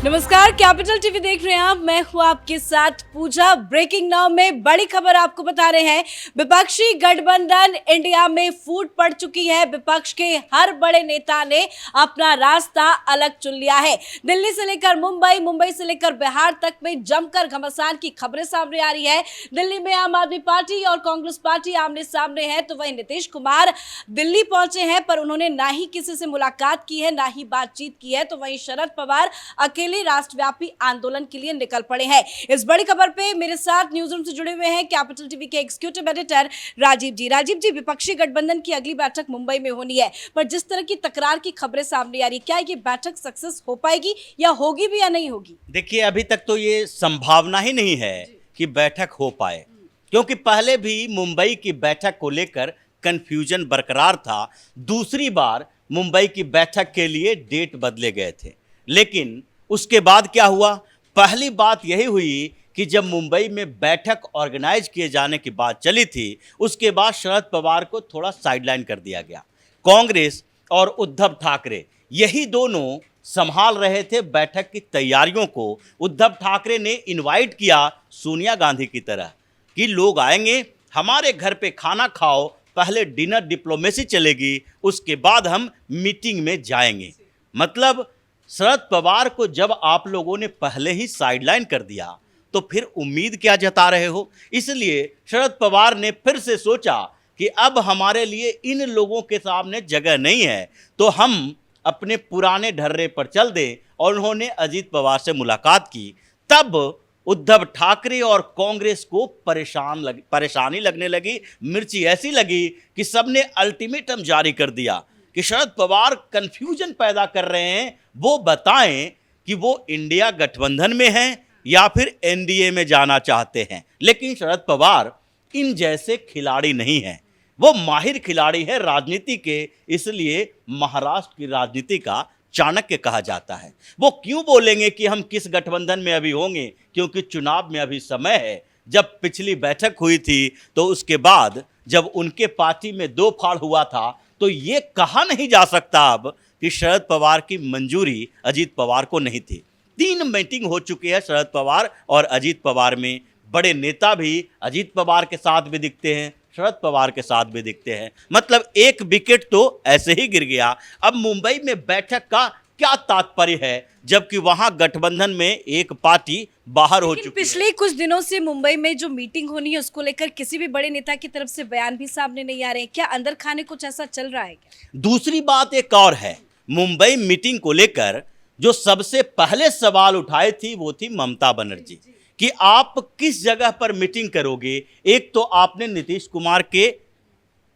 नमस्कार, capital TV देख रहे हैं आप। मैं हूं आपके साथ पूजा। ब्रेकिंग नाउ में बड़ी खबर आपको बता रहे हैं। विपक्षी गठबंधन इंडिया में फूट पड़ चुकी है। विपक्ष के हर बड़े नेता ने अपना रास्ता अलग चुन लिया है। दिल्ली से लेकर मुंबई, मुंबई से लेकर बिहार तक में जमकर घमासान की खबरें सामने आ रही है। दिल्ली में आम आदमी पार्टी और कांग्रेस पार्टी आमने सामने है, तो वहीं नीतीश कुमार दिल्ली पहुंचे हैं, पर उन्होंने ना ही किसी से मुलाकात की है, ना ही बातचीत की है। तो वहीं शरद पवार अकेले राष्ट्रव्यापी आंदोलन के लिए निकल पड़े हैं। इस बड़ी खबर पे मेरे साथ न्यूज रूम से जुड़े हुए हैं कैपिटल टीवी के एग्जीक्यूटिव एडिटर राजीव जी। राजीव जी, विपक्षी गठबंधन की अगली बैठक मुंबई में होनी है, पर जिस तरह की तकरार की खबरें सामने आ रही, क्या ये बैठक सक्सेस हो पाएगी या होगी भी या नहीं होगी? देखिए, अभी तक तो ये संभावना ही नहीं है कि बैठक हो पाए, क्योंकि पहले भी मुंबई की बैठक को लेकर कंफ्यूजन बरकरार था। दूसरी बार मुंबई की बैठक के लिए डेट बदले गए थे, लेकिन उसके बाद क्या हुआ? पहली बात यही हुई कि जब मुंबई में बैठक ऑर्गेनाइज किए जाने की बात चली थी, उसके बाद शरद पवार को थोड़ा साइडलाइन कर दिया गया। कांग्रेस और उद्धव ठाकरे यही दोनों संभाल रहे थे बैठक की तैयारियों को। उद्धव ठाकरे ने इनवाइट किया सोनिया गांधी की तरह कि लोग आएंगे, हमारे घर पे खाना खाओ, पहले डिनर डिप्लोमेसी चलेगी, उसके बाद हम मीटिंग में जाएंगे। मतलब शरद पवार को जब आप लोगों ने पहले ही साइडलाइन कर दिया, तो फिर उम्मीद क्या जता रहे हो? इसलिए शरद पवार ने फिर से सोचा कि अब हमारे लिए इन लोगों के सामने जगह नहीं है, तो हम अपने पुराने ढर्रे पर चल दें। और उन्होंने अजीत पवार से मुलाकात की। तब उद्धव ठाकरे और कांग्रेस को परेशानी लगने लगी। मिर्ची ऐसी लगी कि सबने अल्टीमेटम जारी कर दिया कि शरद पवार कंफ्यूजन पैदा कर रहे हैं, वो बताएं कि वो इंडिया गठबंधन में हैं या फिर एनडीए में जाना चाहते हैं। लेकिन शरद पवार इन जैसे खिलाड़ी नहीं हैं, वो माहिर खिलाड़ी है राजनीति के, इसलिए महाराष्ट्र की राजनीति का चाणक्य कहा जाता है। वो क्यों बोलेंगे कि हम किस गठबंधन में अभी होंगे, क्योंकि चुनाव में अभी समय है। जब पिछली बैठक हुई थी, तो उसके बाद जब उनके पार्टी में दो फाड़ हुआ था, तो ये कहा नहीं जा सकता अब कि शरद पवार की मंजूरी अजीत पवार को नहीं थी। 3 मीटिंग हो चुकी है शरद पवार और अजीत पवार में। बड़े नेता भी अजीत पवार के साथ भी दिखते हैं, शरद पवार के साथ भी दिखते हैं। मतलब एक विकेट तो ऐसे ही गिर गया। अब मुंबई में बैठक का क्या तात्पर्य है, जबकि वहां गठबंधन में एक पार्टी बाहर हो चुकी है। पिछले कुछ दिनों से मुंबई में जो मीटिंग होनी है, उसको लेकर किसी भी बड़े नेता की तरफ से बयान भी सामने नहीं आ रहे हैं। क्या अंदर खाने कुछ ऐसा चल रहा है क्या? दूसरी बात एक और है, मुंबई मीटिंग को लेकर जो सबसे पहले सवाल उठाए थी, वो थी ममता बनर्जी कि आप किस जगह पर मीटिंग करोगे। एक तो आपने नीतीश कुमार के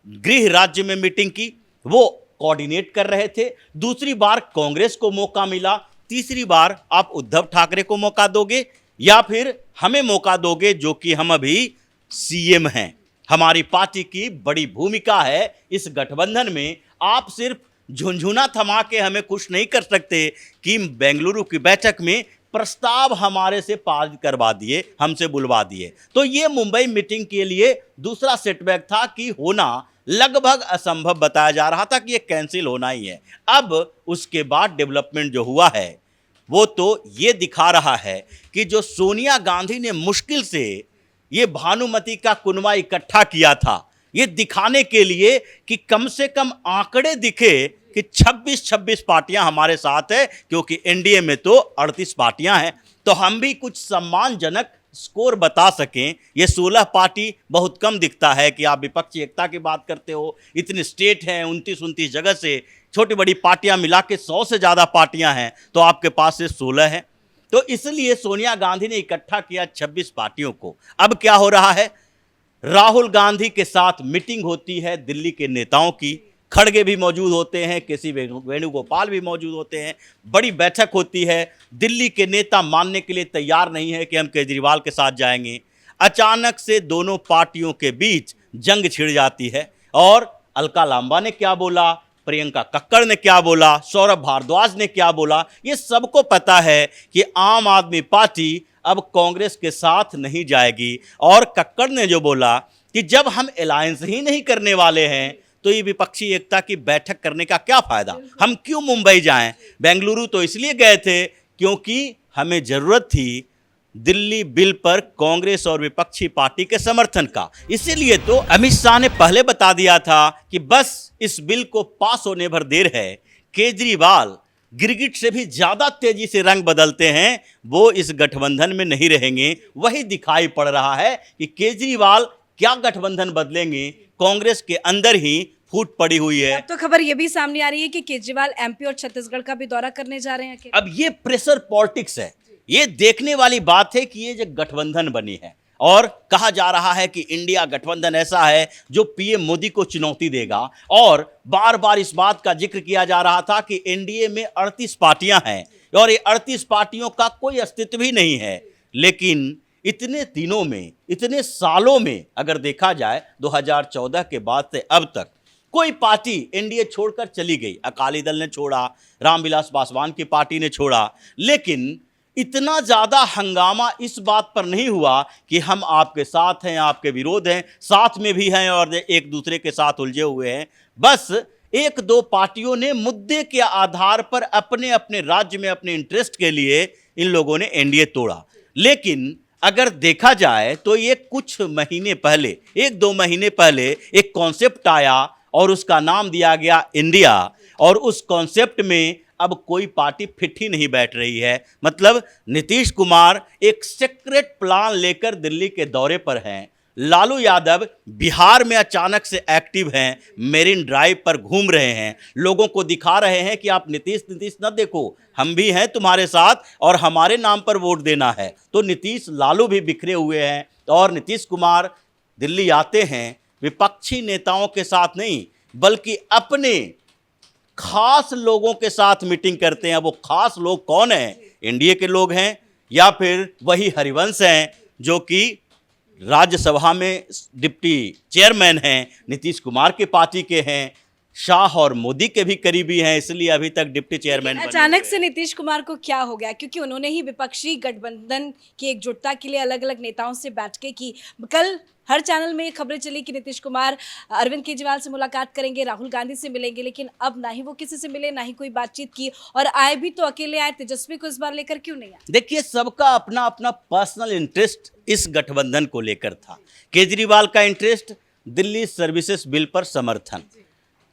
गृह राज्य में मीटिंग की, वो कोऑर्डिनेट कर रहे थे। दूसरी बार कांग्रेस को मौका मिला, तीसरी बार आप उद्धव ठाकरे को मौका दोगे या फिर हमें मौका दोगे, जो कि हम अभी सीएम हैं। हमारी पार्टी की बड़ी भूमिका है इस गठबंधन में। आप सिर्फ झुनझुना थमा के हमें खुश नहीं कर सकते कि बेंगलुरु की बैठक में प्रस्ताव हमारे से पास करवा दिए, हमसे बुलवा दिए। तो ये मुंबई मीटिंग के लिए दूसरा सेटबैक था कि होना लगभग असंभव बताया जा रहा था कि ये कैंसिल होना ही है। अब उसके बाद डेवलपमेंट जो हुआ है, वो तो ये दिखा रहा है कि जो सोनिया गांधी ने मुश्किल से ये भानुमति का कुनवा इकट्ठा किया था, ये दिखाने के लिए कि कम से कम आंकड़े दिखे कि 26 पार्टियां हमारे साथ है, क्योंकि एनडीए में तो 38 पार्टियां हैं, तो हम भी कुछ सम्मानजनक स्कोर बता सकें। ये 16 पार्टी बहुत कम दिखता है कि आप विपक्षी एकता की बात करते हो। इतने स्टेट हैं, 29 जगह से छोटी बड़ी पार्टियां मिला के 100 से ज़्यादा पार्टियां हैं, तो आपके पास से 16 हैं। तो इसलिए सोनिया गांधी ने इकट्ठा किया 26 पार्टियों को। अब क्या हो रहा है, राहुल गांधी के साथ मीटिंग होती है दिल्ली के नेताओं की। खड़गे भी मौजूद होते हैं, केसी वेणुगोपाल भी मौजूद होते हैं। बड़ी बैठक होती है। दिल्ली के नेता मानने के लिए तैयार नहीं है कि हम केजरीवाल के साथ जाएंगे। अचानक से दोनों पार्टियों के बीच जंग छिड़ जाती है। और अलका लांबा ने क्या बोला, प्रियंका कक्कड़ ने क्या बोला, सौरभ भारद्वाज ने क्या बोला, ये सबको पता है कि आम आदमी पार्टी अब कांग्रेस के साथ नहीं जाएगी। और कक्कड़ ने जो बोला कि जब हम अलायंस ही नहीं करने वाले हैं, तो ये विपक्षी एकता की बैठक करने का क्या फायदा, हम क्यों मुंबई जाएं। बेंगलुरु तो इसलिए गए थे क्योंकि हमें जरूरत थी दिल्ली बिल पर कांग्रेस और विपक्षी पार्टी के समर्थन का। इसीलिए तो अमित शाह ने पहले बता दिया था कि बस इस बिल को पास होने भर देर है। केजरीवाल गिरगिट से भी ज्यादा तेजी से रंग बदलते हैं, वो इस गठबंधन में नहीं रहेंगे। वही दिखाई पड़ रहा है कि केजरीवाल क्या गठबंधन बदलेंगे, कांग्रेस के अंदर ही फूट पड़ी हुई है। अब तो खबर ये भी सामने आ रही है कि केजरीवाल एमपी और छत्तीसगढ़ का भी दौरा करने जा रहे हैं अकेले। अब ये प्रेशर पॉलिटिक्स है। ये देखने वाली बात है कि ये जो गठबंधन बनी है, और कहा जा रहा है कि इंडिया गठबंधन ऐसा है जो पीएम मोदी को चुनौती देगा। और बार बार इस बात का जिक्र किया जा रहा था कि एनडीए में 38 पार्टियां हैं और ये 38 पार्टियों का कोई अस्तित्व ही नहीं है। लेकिन इतने दिनों में, इतने सालों में अगर देखा जाए 2014 के बाद से अब तक कोई पार्टी एनडीए छोड़कर चली गई। अकाली दल ने छोड़ा, रामविलास पासवान की पार्टी ने छोड़ा, लेकिन इतना ज्यादा हंगामा इस बात पर नहीं हुआ कि हम आपके साथ हैं, आपके विरोध हैं, साथ में भी हैं और एक दूसरे के साथ उलझे हुए हैं। बस एक दो पार्टियों ने मुद्दे के आधार पर अपने अपने राज्य में अपने इंटरेस्ट के लिए इन लोगों ने एनडीए तोड़ा। लेकिन अगर देखा जाए तो ये कुछ महीने पहले, एक दो महीने पहले एक कॉन्सेप्ट आया और उसका नाम दिया गया इंडिया, और उस कॉन्सेप्ट में अब कोई पार्टी फिट ही नहीं बैठ रही है। मतलब नीतीश कुमार एक सीक्रेट प्लान लेकर दिल्ली के दौरे पर हैं, लालू यादव बिहार में अचानक से एक्टिव हैं, मेरिन ड्राइव पर घूम रहे हैं, लोगों को दिखा रहे हैं कि आप नीतीश नीतीश न देखो, हम भी हैं तुम्हारे साथ और हमारे नाम पर वोट देना है। तो नीतीश लालू भी बिखरे हुए हैं और नीतीश कुमार दिल्ली आते हैं विपक्षी नेताओं के साथ नहीं, बल्कि अपने खास लोगों के साथ मीटिंग करते हैं। वो खास लोग कौन हैं? एनडीए के लोग हैं या फिर वही हरिवंश हैं जो कि राज्यसभा में डिप्टी चेयरमैन हैं, नीतीश कुमार की पार्टी के हैं, शाह और मोदी के भी करीबी हैं, इसलिए अभी तक डिप्टी चेयरमैन बने अचानक हुए से नीतीश कुमार को क्या हो गया? क्योंकि उन्होंने ही विपक्षी गठबंधन की एकजुटता के लिए अलग अलग नेताओं से बैठकें की। कल हर चैनल में ये खबरें चली कि नीतीश कुमार अरविंद केजरीवाल से मुलाकात करेंगे, राहुल गांधी से मिलेंगे, लेकिन अब ना ही वो किसी से मिले, ना ही कोई बातचीत की, और आए भी तो अकेले आए। तेजस्वी को इस बार लेकर क्यों नहीं आए? देखिए, सबका अपना अपना पर्सनल इंटरेस्ट इस गठबंधन को लेकर था। केजरीवाल का इंटरेस्ट दिल्ली सर्विसेज बिल पर समर्थन,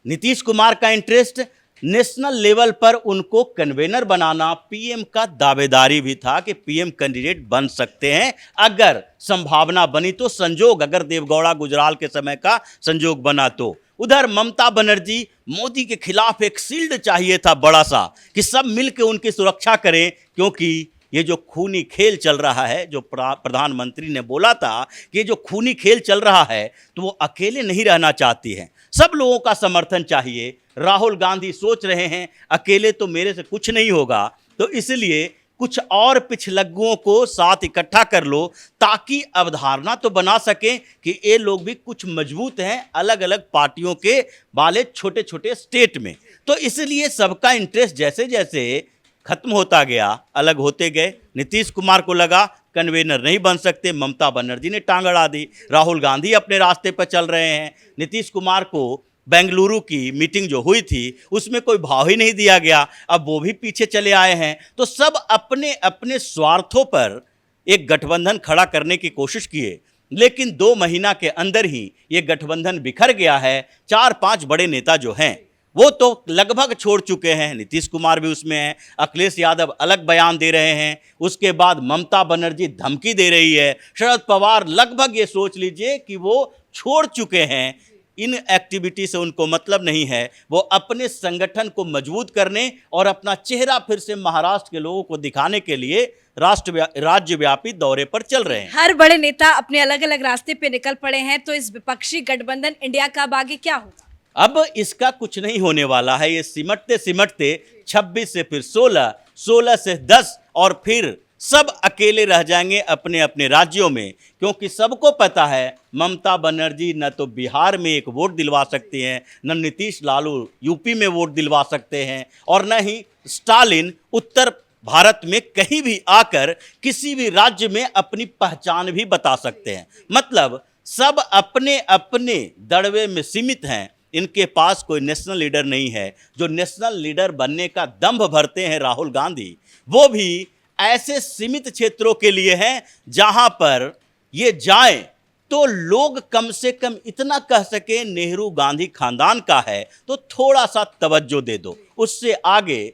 नीतीश कुमार का इंटरेस्ट नेशनल लेवल पर उनको कन्वेनर बनाना, पीएम का दावेदारी भी था कि पीएम कैंडिडेट बन सकते हैं अगर संभावना बनी तो, संजोग अगर देवगौड़ा गुजराल के समय का संजोग बना तो। उधर ममता बनर्जी, मोदी के खिलाफ एक शील्ड चाहिए था बड़ा सा कि सब मिलकर उनकी सुरक्षा करें, क्योंकि ये जो खूनी खेल चल रहा है, जो प्रधानमंत्री ने बोला था कि ये जो खूनी खेल चल रहा है, तो वो अकेले नहीं रहना चाहती हैं, सब लोगों का समर्थन चाहिए। राहुल गांधी सोच रहे हैं अकेले तो मेरे से कुछ नहीं होगा, तो इसलिए कुछ और पिछलग्गुओं को साथ इकट्ठा कर लो ताकि अवधारणा तो बना सकें कि ये लोग भी कुछ मजबूत हैं अलग अलग पार्टियों के वाले छोटे छोटे स्टेट में। तो इसलिए सबका इंटरेस्ट जैसे जैसे खत्म होता गया, अलग होते गए। नीतीश कुमार को लगा कन्वेनर नहीं बन सकते, ममता बनर्जी ने टांग अड़ा दी, राहुल गांधी अपने रास्ते पर चल रहे हैं। नीतीश कुमार को बेंगलुरु की मीटिंग जो हुई थी उसमें कोई भाव ही नहीं दिया गया, अब वो भी पीछे चले आए हैं। तो सब अपने अपने स्वार्थों पर एक गठबंधन खड़ा करने की कोशिश किए, लेकिन 2 महीना के अंदर ही ये गठबंधन बिखर गया है। 4-5 बड़े नेता जो हैं वो तो लगभग छोड़ चुके हैं, नीतीश कुमार भी उसमें हैं, अखिलेश यादव अलग बयान दे रहे हैं, उसके बाद ममता बनर्जी धमकी दे रही है, शरद पवार लगभग ये सोच लीजिए कि वो छोड़ चुके हैं, इन एक्टिविटी से उनको मतलब नहीं है। वो अपने संगठन को मजबूत करने और अपना चेहरा फिर से महाराष्ट्र के लोगों को दिखाने के लिए राज्यव्यापी दौरे पर चल रहे हैं। हर बड़े नेता अपने अलग अलग रास्ते पे निकल पड़े हैं, तो इस विपक्षी गठबंधन इंडिया का अब आगे क्या होगा? अब इसका कुछ नहीं होने वाला है। ये सिमटते सिमटते 26 से फिर 16, 16 से 10 और फिर सब अकेले रह जाएंगे अपने अपने राज्यों में, क्योंकि सबको पता है ममता बनर्जी न तो बिहार में एक वोट दिलवा सकती हैं, न नीतीश लालू यूपी में वोट दिलवा सकते हैं, और न ही स्टालिन उत्तर भारत में कहीं भी आकर किसी भी राज्य में अपनी पहचान भी बता सकते हैं। मतलब सब अपने अपने दड़वे में सीमित हैं, इनके पास कोई नेशनल लीडर नहीं है। जो नेशनल लीडर बनने का दंभ भरते हैं राहुल गांधी, वो भी ऐसे सीमित क्षेत्रों के लिए हैं जहां पर ये जाएं तो लोग कम से कम इतना कह सके नेहरू गांधी खानदान का है तो थोड़ा सा तवज्जो दे दो। उससे आगे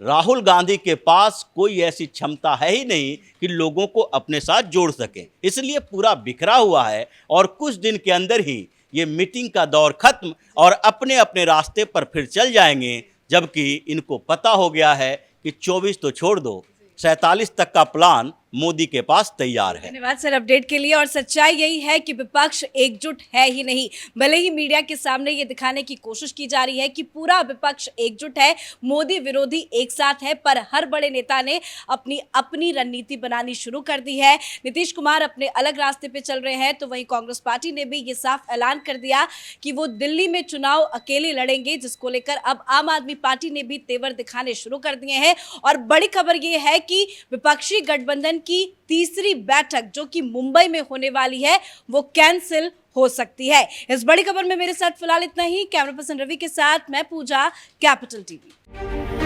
राहुल गांधी के पास कोई ऐसी क्षमता है ही नहीं कि लोगों को अपने साथ जोड़ सके, इसलिए पूरा बिखरा हुआ है और कुछ दिन के अंदर ही ये मीटिंग का दौर खत्म और अपने अपने रास्ते पर फिर चल जाएंगे, जबकि इनको पता हो गया है कि 24 तो छोड़ दो, 47 तक का प्लान मोदी के पास तैयार है। धन्यवाद सर अपडेट के लिए। और सच्चाई यही है कि विपक्ष एकजुट है ही नहीं, भले ही मीडिया के सामने ये दिखाने की कोशिश की जा रही है कि पूरा विपक्ष एकजुट है, मोदी विरोधी एक साथ है, पर हर बड़े नेता ने अपनी अपनी रणनीति बनानी शुरू कर दी है। नीतीश कुमार अपने अलग रास्ते पे चल रहे हैं, तो वहीं कांग्रेस पार्टी ने भी ये साफ ऐलान कर दिया कि वो दिल्ली में चुनाव अकेले लड़ेंगे, जिसको लेकर अब आम आदमी पार्टी ने भी तेवर दिखाने शुरू कर दिए हैं। और बड़ी खबर ये है कि विपक्षी गठबंधन की तीसरी बैठक जो कि मुंबई में होने वाली है वो कैंसिल हो सकती है। इस बड़ी खबर में मेरे साथ फिलहाल इतना ही। कैमरा पर्सन रवि के साथ मैं पूजा, कैपिटल टीवी।